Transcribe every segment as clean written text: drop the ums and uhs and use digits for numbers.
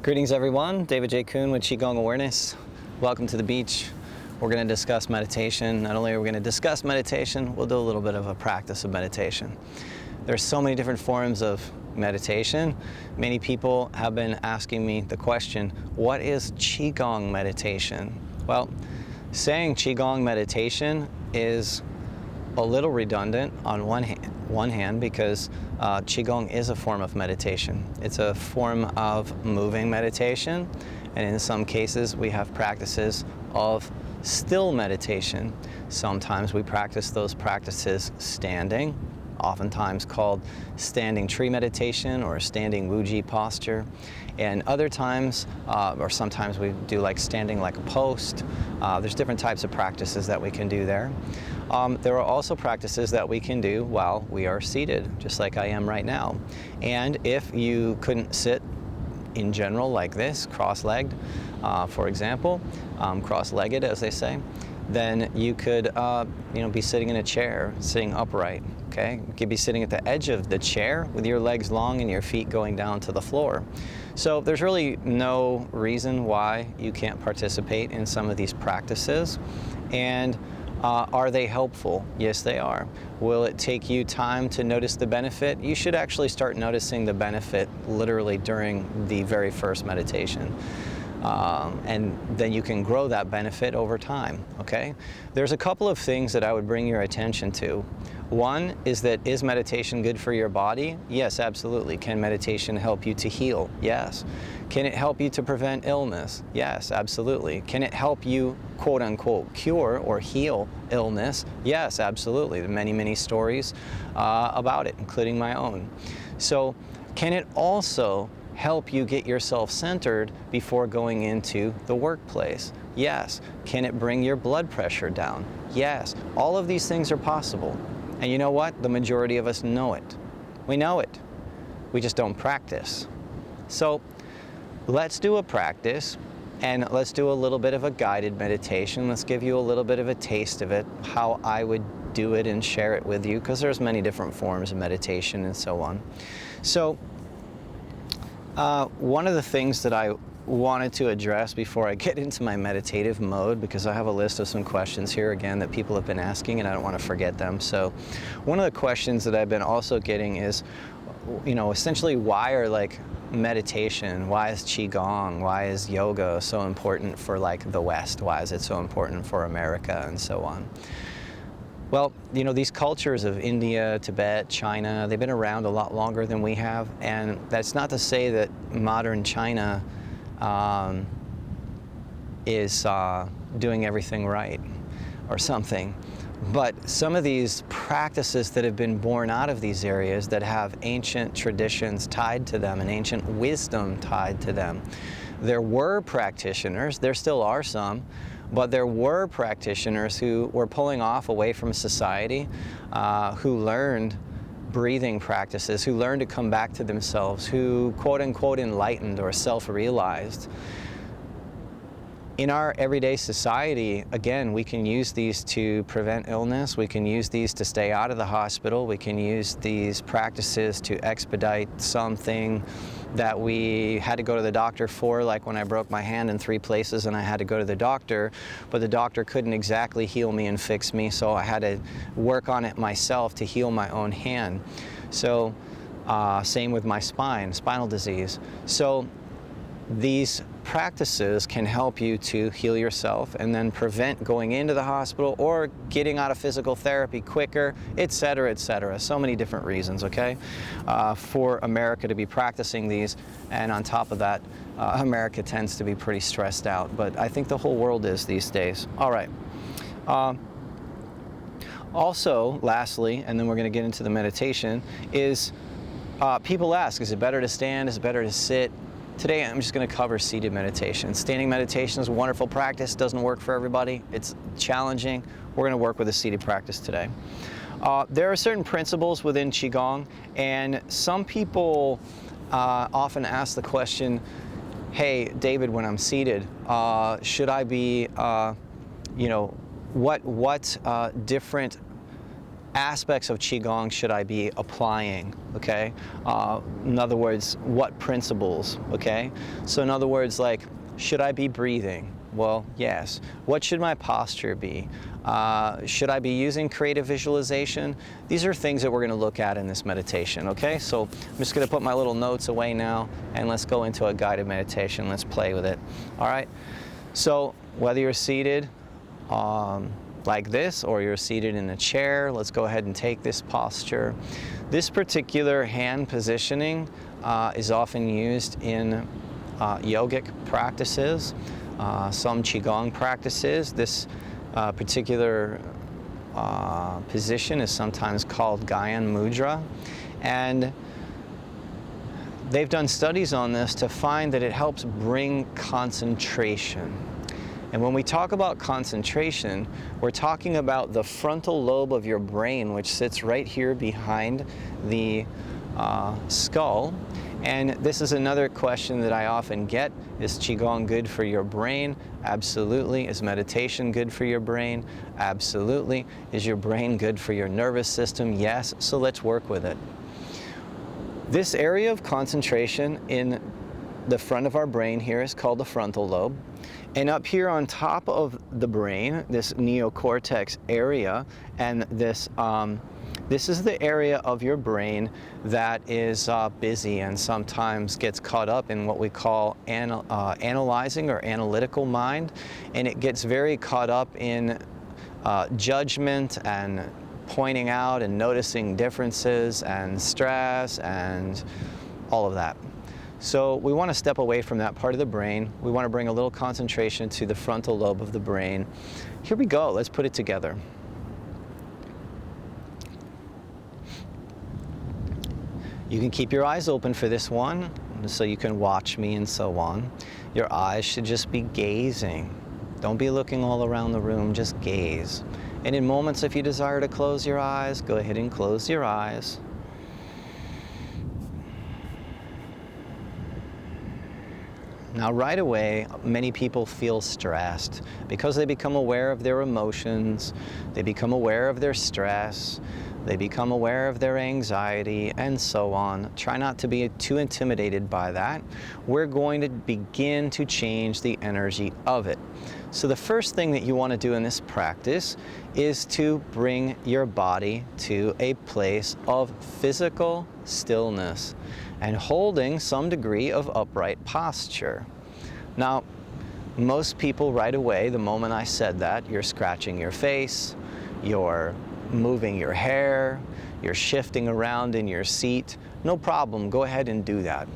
Greetings everyone, David J. Coon with Qigong Awareness. Welcome to the beach. We're going to discuss meditation. Not only are we going to discuss meditation, we'll do a little bit of a practice of meditation. There's so many different forms of meditation. Many people have been asking me the question, what is Qigong meditation? Well, saying Qigong meditation is a little redundant on one hand because Qigong is a form of meditation. It's a form of moving meditation, and in some cases we have practices of still meditation. Sometimes we practice those practices standing, oftentimes called standing tree meditation or standing wuji posture, and other times, or sometimes we do like standing like a post. There's different types of practices that we can do there. There are also practices that we can do while we are seated, just like I am right now. And if you couldn't sit in general like this, cross-legged, for example, cross-legged as they say, then you could be sitting in a chair, sitting upright. Okay, you could be sitting at the edge of the chair with your legs long and your feet going down to the floor. So there's really no reason why you can't participate in some of these practices. And are they helpful? Yes, they are. Will it take you time to notice the benefit? You should actually start noticing the benefit literally during the very first meditation. And then you can grow that benefit over time, okay? There's a couple of things that I would bring your attention to. One is that, is meditation good for your body? Yes, absolutely. Can meditation help you to heal? Yes. Can it help you to prevent illness? Yes, absolutely. Can it help you, quote unquote, cure or heal illness? Yes, absolutely. There are many, many stories about it, including my own. So, can it also help you get yourself centered before going into the workplace? Yes. Can it bring your blood pressure down? Yes. All of these things are possible. And you know what? The majority of us know it. We know it. We just don't practice. So let's do a practice, and let's do a little bit of a guided meditation. Let's give you a little bit of a taste of it, how I would do it and share it with you, because there's many different forms of meditation and so on. So one of the things that I wanted to address before I get into my meditative mode, because I have a list of some questions here again that people have been asking and I don't want to forget them. So one of the questions that I've been also getting is, essentially why are meditation, why is Qigong, why is yoga so important for the West? Why is it so important for America and so on? Well, these cultures of India, Tibet, China, they've been around a lot longer than we have, and that's not to say that modern China is doing everything right or something. But some of these practices that have been born out of these areas that have ancient traditions tied to them and ancient wisdom tied to them. There were practitioners, there still are some, but there were practitioners who were pulling off away from society, who learned breathing practices, who learned to come back to themselves, who quote unquote enlightened or self-realized. In our everyday society, again, we can use these to prevent illness, we can use these to stay out of the hospital, we can use these practices to expedite something that we had to go to the doctor for, like when I broke my hand in 3 places and I had to go to the doctor, but the doctor couldn't exactly heal me and fix me, so I had to work on it myself to heal my own hand. So, same with my spinal disease. So, these practices can help you to heal yourself and then prevent going into the hospital or getting out of physical therapy quicker, etc., etc. So many different reasons, okay, for America to be practicing these. And on top of that, America tends to be pretty stressed out, but I think the whole world is these days. All right. Also, lastly, and then we're going to get into the meditation, is people ask, is it better to stand? Is it better to sit? Today I'm just going to cover seated meditation. Standing meditation is a wonderful practice, doesn't work for everybody, it's challenging. We're going to work with a seated practice today. There are certain principles within Qigong, and some people often ask the question, hey David, when I'm seated, should I be, what different aspects of Qigong should I be applying, okay? In other words, what principles, okay? So in other words, like, should I be breathing? Well, yes. What should my posture be? Should I be using creative visualization? These are things that we're going to look at in this meditation, okay? So I'm just going to put my little notes away now, and let's go into a guided meditation. Let's play with it, all right? So whether you're seated like this, or you're seated in a chair, let's go ahead and take this posture. This particular hand positioning is often used in yogic practices, some Qigong practices. This particular position is sometimes called Gyan Mudra, and they've done studies on this to find that it helps bring concentration. And when we talk about concentration, we're talking about the frontal lobe of your brain, which sits right here behind the skull. And this is another question that I often get. Is Qigong good for your brain? Absolutely. Is meditation good for your brain? Absolutely. Is your brain good for your nervous system? Yes. So let's work with it. This area of concentration in the front of our brain here is called the frontal lobe. And up here on top of the brain, this neocortex area, and this is the area of your brain that is busy and sometimes gets caught up in what we call analyzing or analytical mind. And it gets very caught up in judgment and pointing out and noticing differences and stress and all of that. So we want to step away from that part of the brain. We want to bring a little concentration to the frontal lobe of the brain. Here we go. Let's put it together. You can keep your eyes open for this one, so you can watch me and so on. Your eyes should just be gazing. Don't be looking all around the room, just gaze. And in moments, if you desire to close your eyes, go ahead and close your eyes. Now, right away, many people feel stressed because they become aware of their emotions, they become aware of their stress, they become aware of their anxiety, and so on. Try not to be too intimidated by that. We're going to begin to change the energy of it. So the first thing that you want to do in this practice is to bring your body to a place of physical stillness and holding some degree of upright posture. Now, most people right away, the moment I said that, you're scratching your face, you're moving your hair, you're shifting around in your seat. No problem, go ahead and do that.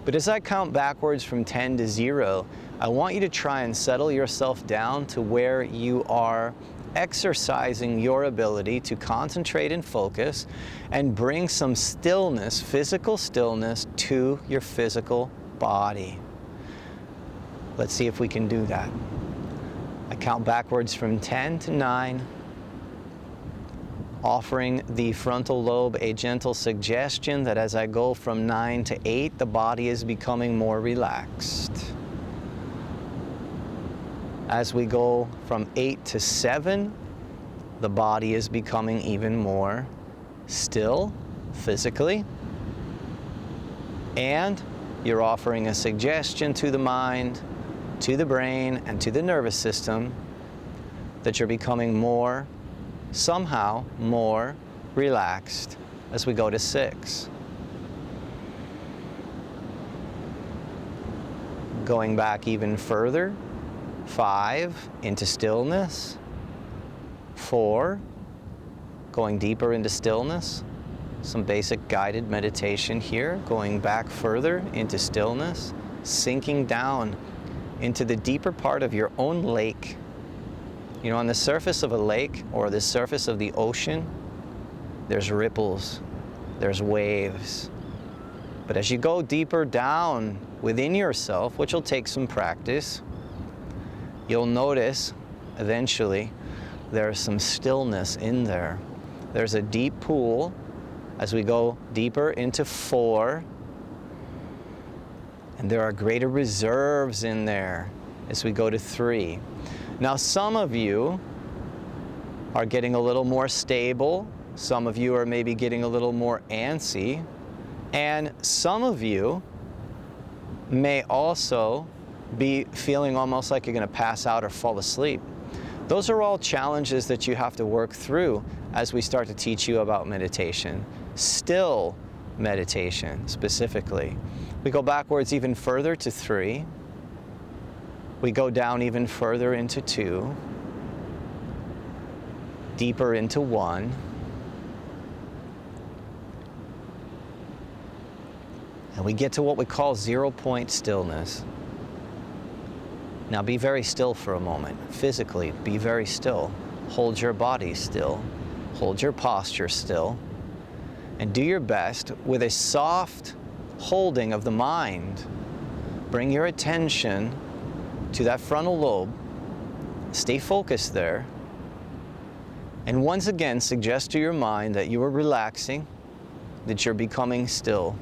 But as I count backwards from 10 to 0, I want you to try and settle yourself down to where you are exercising your ability to concentrate and focus and bring some stillness, physical stillness, to your physical body. Let's see if we can do that. I count backwards from 10 to 9, offering the frontal lobe a gentle suggestion that as I go from 9 to 8, the body is becoming more relaxed. As we go from 8 to 7, the body is becoming even more still physically. And you're offering a suggestion to the mind, to the brain, and to the nervous system that you're becoming more, somehow more relaxed as we go to 6. Going back even further, 5, into stillness. 4, going deeper into stillness. Some basic guided meditation here, going back further into stillness, sinking down into the deeper part of your own lake. You know, on the surface of a lake or the surface of the ocean, there's ripples, there's waves. But as you go deeper down within yourself, which will take some practice, you'll notice eventually there's some stillness in there. There's a deep pool as we go deeper into 4, and there are greater reserves in there as we go to 3. Now, some of you are getting a little more stable Some of you are maybe getting a little more antsy. And some of you may also be feeling almost like you're going to pass out or fall asleep. Those are all challenges that you have to work through as we start to teach you about meditation. Still meditation, specifically. We go backwards even further to 3. We go down even further into 2. Deeper into 1. And we get to what we call 0-point stillness. Now be very still for a moment. Physically, be very still. Hold your body still. Hold your posture still. And do your best with a soft holding of the mind. Bring your attention to that frontal lobe. Stay focused there. And once again, suggest to your mind that you are relaxing, that you're becoming still.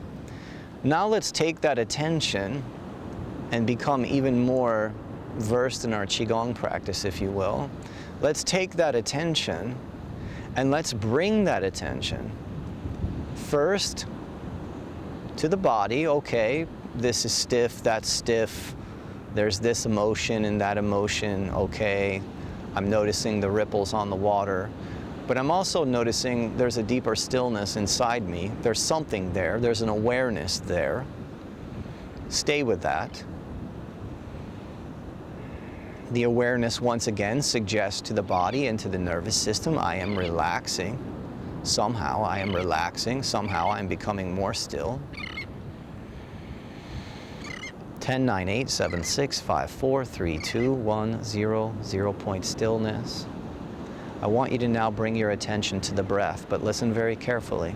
Now let's take that attention and become even more versed in our Qigong practice, if you will. Let's take that attention and let's bring that attention first to the body. Okay, this is stiff, that's stiff. There's this emotion and that emotion. Okay, I'm noticing the ripples on the water. But I'm also noticing there's a deeper stillness inside me. There's something there. There's an awareness there. Stay with that. The awareness, once again, suggests to the body and to the nervous system, I am relaxing. Somehow I am relaxing. Somehow I'm becoming more still. 10, 9, 8, 7, 6, 5, 4, 3, 2, 1, 0, 0-point stillness. I want you to now bring your attention to the breath, but listen very carefully.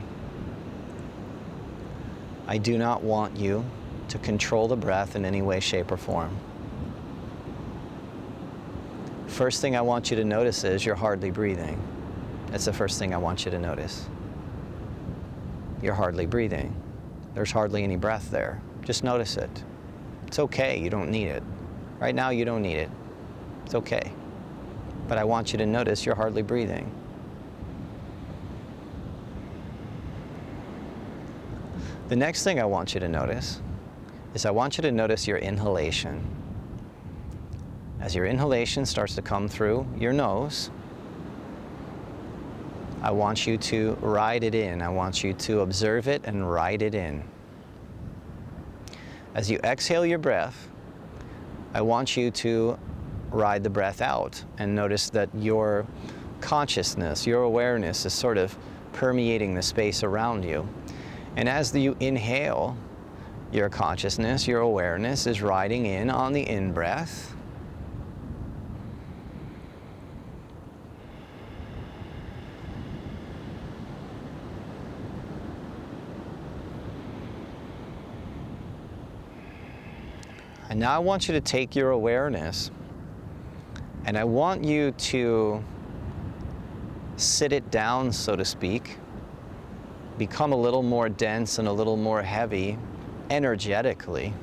I do not want you to control the breath in any way, shape, or form. First thing I want you to notice is you're hardly breathing. That's the first thing I want you to notice. You're hardly breathing. There's hardly any breath there. Just notice it. It's okay, you don't need it. Right now you don't need it. It's okay. But I want you to notice you're hardly breathing. The next thing I want you to notice is I want you to notice your inhalation. As your inhalation starts to come through your nose, I want you to ride it in. I want you to observe it and ride it in. As you exhale your breath, I want you to ride the breath out and notice that your consciousness, your awareness is sort of permeating the space around you. And as you inhale, your consciousness, your awareness is riding in on the in-breath. And now I want you to take your awareness and I want you to sit it down, so to speak, become a little more dense and a little more heavy energetically.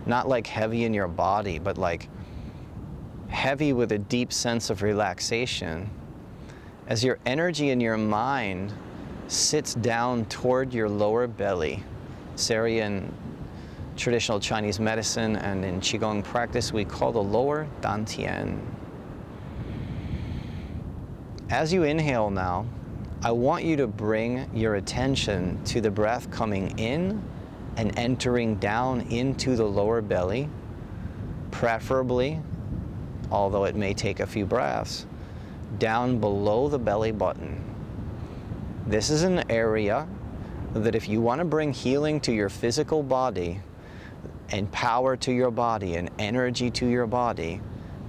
Not like heavy in your body, but like heavy with a deep sense of relaxation. As your energy in your mind sits down toward your lower belly. This area in traditional Chinese medicine and in Qigong practice we call the lower dantian. As you inhale now, I want you to bring your attention to the breath coming in and entering down into the lower belly, preferably, although it may take a few breaths, down below the belly button. This is an area that if you want to bring healing to your physical body and power to your body and energy to your body,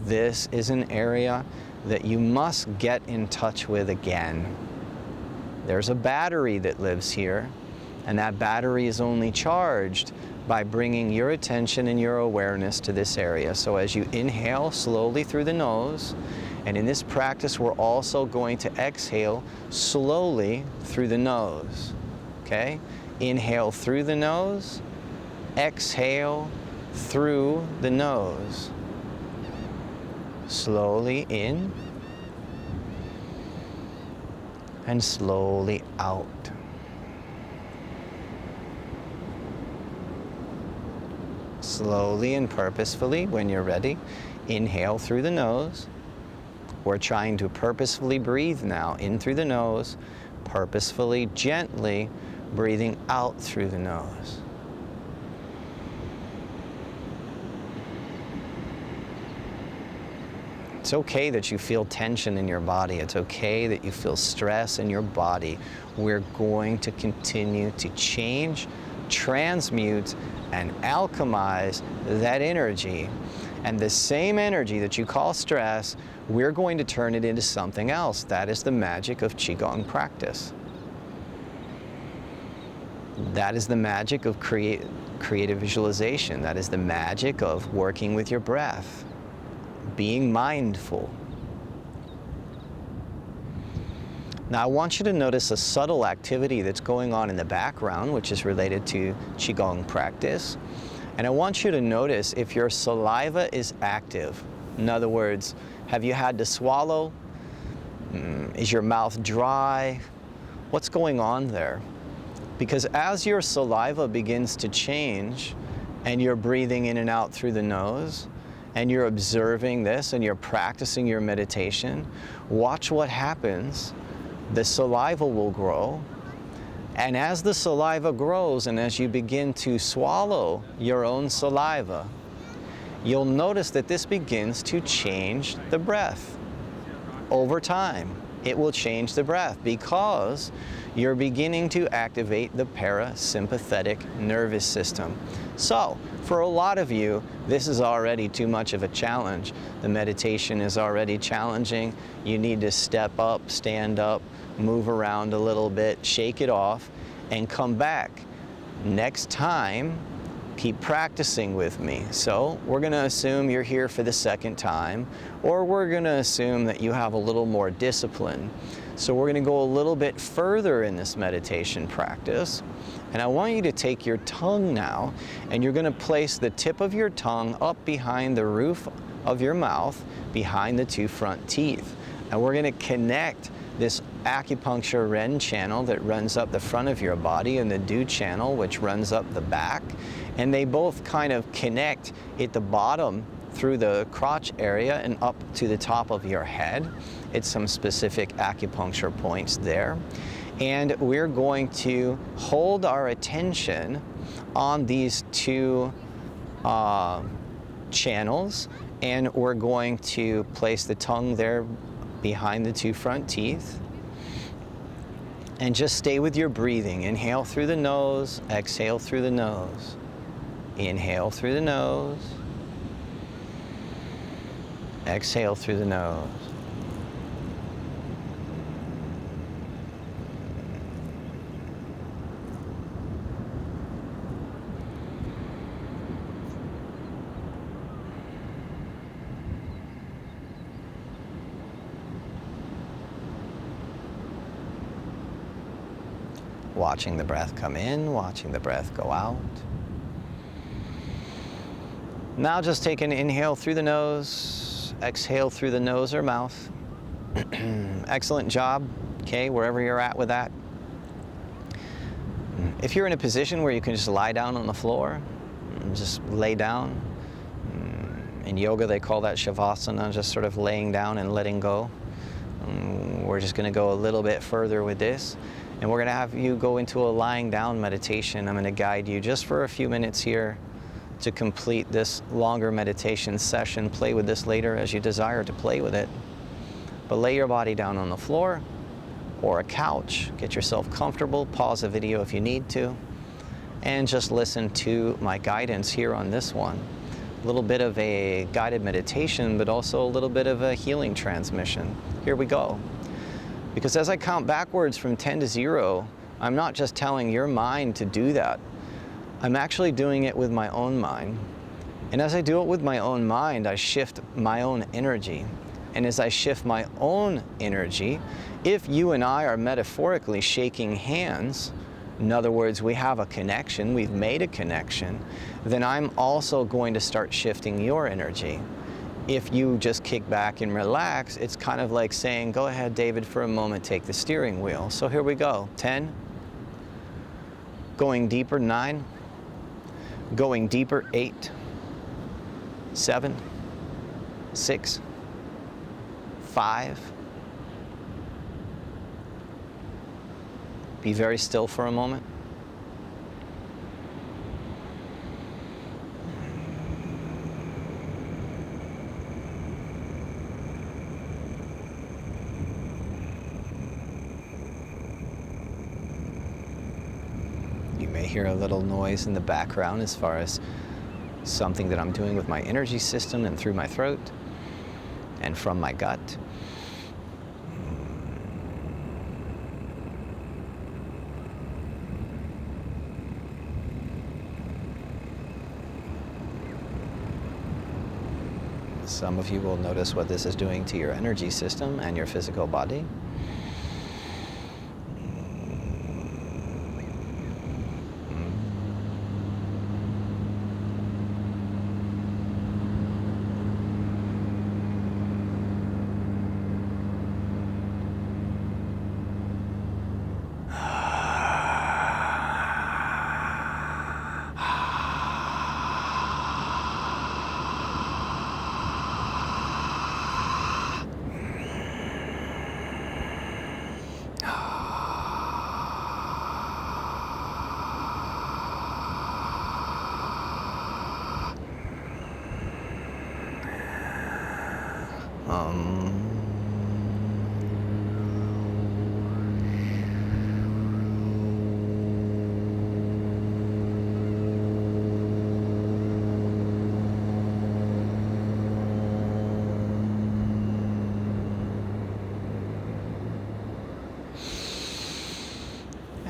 this is an area that you must get in touch with again. There's a battery that lives here, and that battery is only charged by bringing your attention and your awareness to this area. So as you inhale slowly through the nose, and in this practice we're also going to exhale slowly through the nose. Okay? Inhale through the nose, exhale through the nose. Slowly in and slowly out. Slowly and purposefully, when you're ready, inhale through the nose. We're trying to purposefully breathe now, in through the nose, purposefully, gently breathing out through the nose. It's okay that you feel tension in your body. It's okay that you feel stress in your body. We're going to continue to change, transmute, and alchemize that energy. And the same energy that you call stress, we're going to turn it into something else. That is the magic of Qigong practice. That is the magic of creative visualization. That is the magic of working with your breath, being mindful. Now I want you to notice a subtle activity that's going on in the background, which is related to Qigong practice. And I want you to notice if your saliva is active. In other words, have you had to swallow? Is your mouth dry? What's going on there? Because as your saliva begins to change and you're breathing in and out through the nose, and you're observing this and you're practicing your meditation, watch what happens. The saliva will grow. And as the saliva grows and as you begin to swallow your own saliva, you'll notice that this begins to change the breath. Over time, it will change the breath because you're beginning to activate the parasympathetic nervous system. So, for a lot of you, this is already too much of a challenge. The meditation is already challenging. You need to step up, stand up, move around a little bit, shake it off, and come back. Next time, keep practicing with me. So we're going to assume you're here for the second time, or we're going to assume that you have a little more discipline. So we're going to go a little bit further in this meditation practice. And I want you to take your tongue now, and you're going to place the tip of your tongue up behind the roof of your mouth, behind the two front teeth. And we're going to connect this acupuncture Ren channel that runs up the front of your body and the Du channel which runs up the back. And they both kind of connect at the bottom through the crotch area and up to the top of your head. It's some specific acupuncture points there. And we're going to hold our attention on these two channels, and we're going to place the tongue there behind the two front teeth. And just stay with your breathing. Inhale through the nose, exhale through the nose. Inhale through the nose, exhale through the nose. Watching the breath come in, watching the breath go out. Now just take an inhale through the nose, exhale through the nose or mouth. Excellent job, okay, wherever you're at with that. If you're in a position where you can just lie down on the floor, just lay down. In yoga they call that shavasana, just sort of laying down and letting go. We're just going to go a little bit further with this. And we're going to have you go into a lying down meditation. I'm going to guide you just for a few minutes here to complete this longer meditation session. Play with this later as you desire to play with it. But lay your body down on the floor or a couch. Get yourself comfortable. Pause the video if you need to. And just listen to my guidance here on this one. A little bit of a guided meditation, but also a little bit of a healing transmission. Here we go. Because as I count backwards from 10 to 0, I'm not just telling your mind to do that. I'm actually doing it with my own mind. And as I do it with my own mind, I shift my own energy. And as I shift my own energy, if you and I are metaphorically shaking hands, in other words, we have a connection, we've made a connection, then I'm also going to start shifting your energy. If you just kick back and relax, it's kind of like saying, go ahead, David, for a moment, take the steering wheel. So here we go. 10, going deeper, 9, going deeper, 8, 7, 6, 5. Be very still for a moment. You may hear a little noise in the background as far as something that I'm doing with my energy system and through my throat and from my gut. Some of you will notice what this is doing to your energy system and your physical body.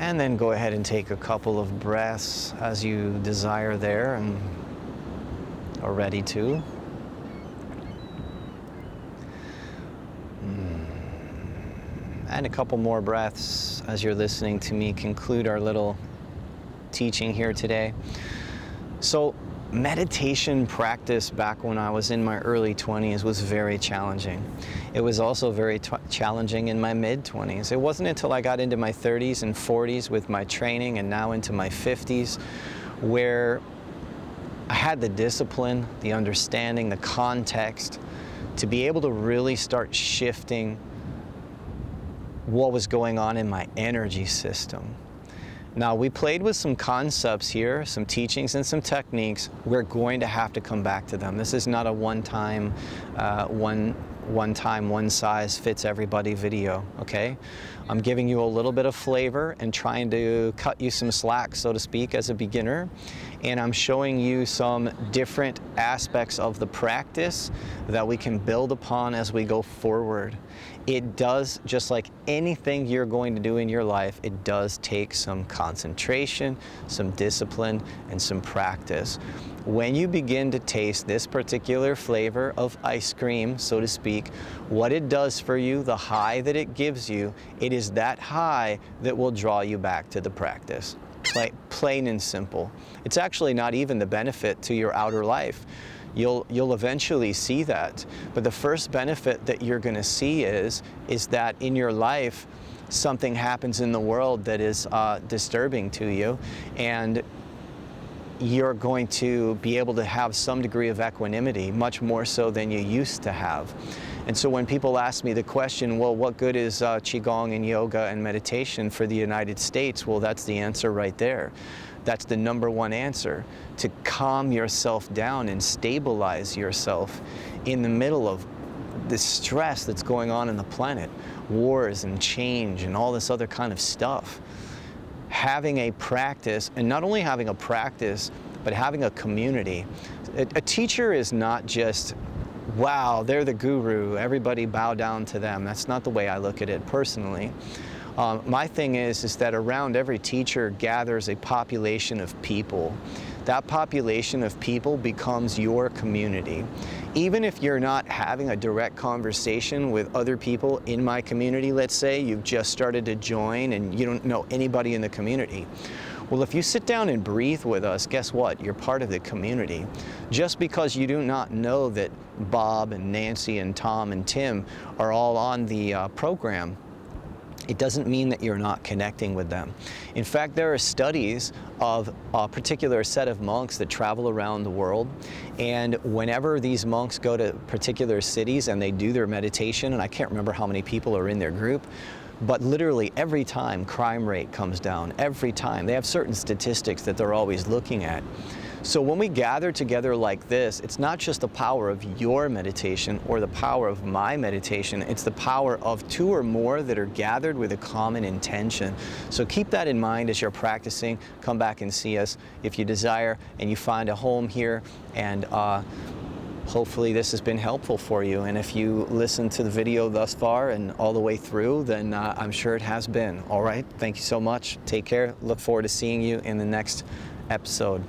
And then go ahead and take a couple of breaths as you desire there and are ready to. And a couple more breaths as you're listening to me conclude our little teaching here today. So meditation practice back when I was in my early 20s was very challenging. It was also very challenging in my mid-20s. It wasn't until I got into my 30s and 40s with my training and now into my 50s where I had the discipline, the understanding, the context to be able to really start shifting what was going on in my energy system. Now, we played with some concepts here, some teachings and some techniques. We're going to have to come back to them. This is not a one-time, one-size-fits-everybody video, okay? I'm giving you a little bit of flavor and trying to cut you some slack, so to speak, as a beginner. And I'm showing you some different aspects of the practice that we can build upon as we go forward. It does, just like anything you're going to do in your life, it does take some concentration, some discipline, and some practice. When you begin to taste this particular flavor of ice cream, so to speak, what it does for you, the high that it gives you, it is that high that will draw you back to the practice. Plain and simple. It's actually not even the benefit to your outer life. You'll eventually see that. But the first benefit that you're going to see is that in your life, something happens in the world that is disturbing to you, and you're going to be able to have some degree of equanimity, much more so than you used to have. And so when people ask me the question, well, what good is Qigong and yoga and meditation for the United States? Well, that's the answer right there. That's the #1 answer, to calm yourself down and stabilize yourself in the middle of the stress that's going on in the planet, wars and change and all this other kind of stuff. Having a practice, and not only having a practice, but having a community. A teacher is not just, wow, they're the guru, everybody bow down to them. That's not the way I look at it personally. My thing is that around every teacher gathers a population of people. That population of people becomes your community. Even if you're not having a direct conversation with other people in my community, let's say you've just started to join and you don't know anybody in the community. Well, if you sit down and breathe with us, guess what? You're part of the community. Just because you do not know that Bob and Nancy and Tom and Tim are all on the program, it doesn't mean that you're not connecting with them. In fact, there are studies of a particular set of monks that travel around the world, and whenever these monks go to particular cities and they do their meditation, and I can't remember how many people are in their group, but literally every time crime rate comes down, every time. They have certain statistics that they're always looking at. So when we gather together like this, it's not just the power of your meditation or the power of my meditation, it's the power of two or more that are gathered with a common intention. So keep that in mind as you're practicing. Come back and see us if you desire and you find a home here, and hopefully this has been helpful for you. And if you listened to the video thus far and all the way through, then I'm sure it has been. All right, thank you so much. Take care. Look forward to seeing you in the next episode.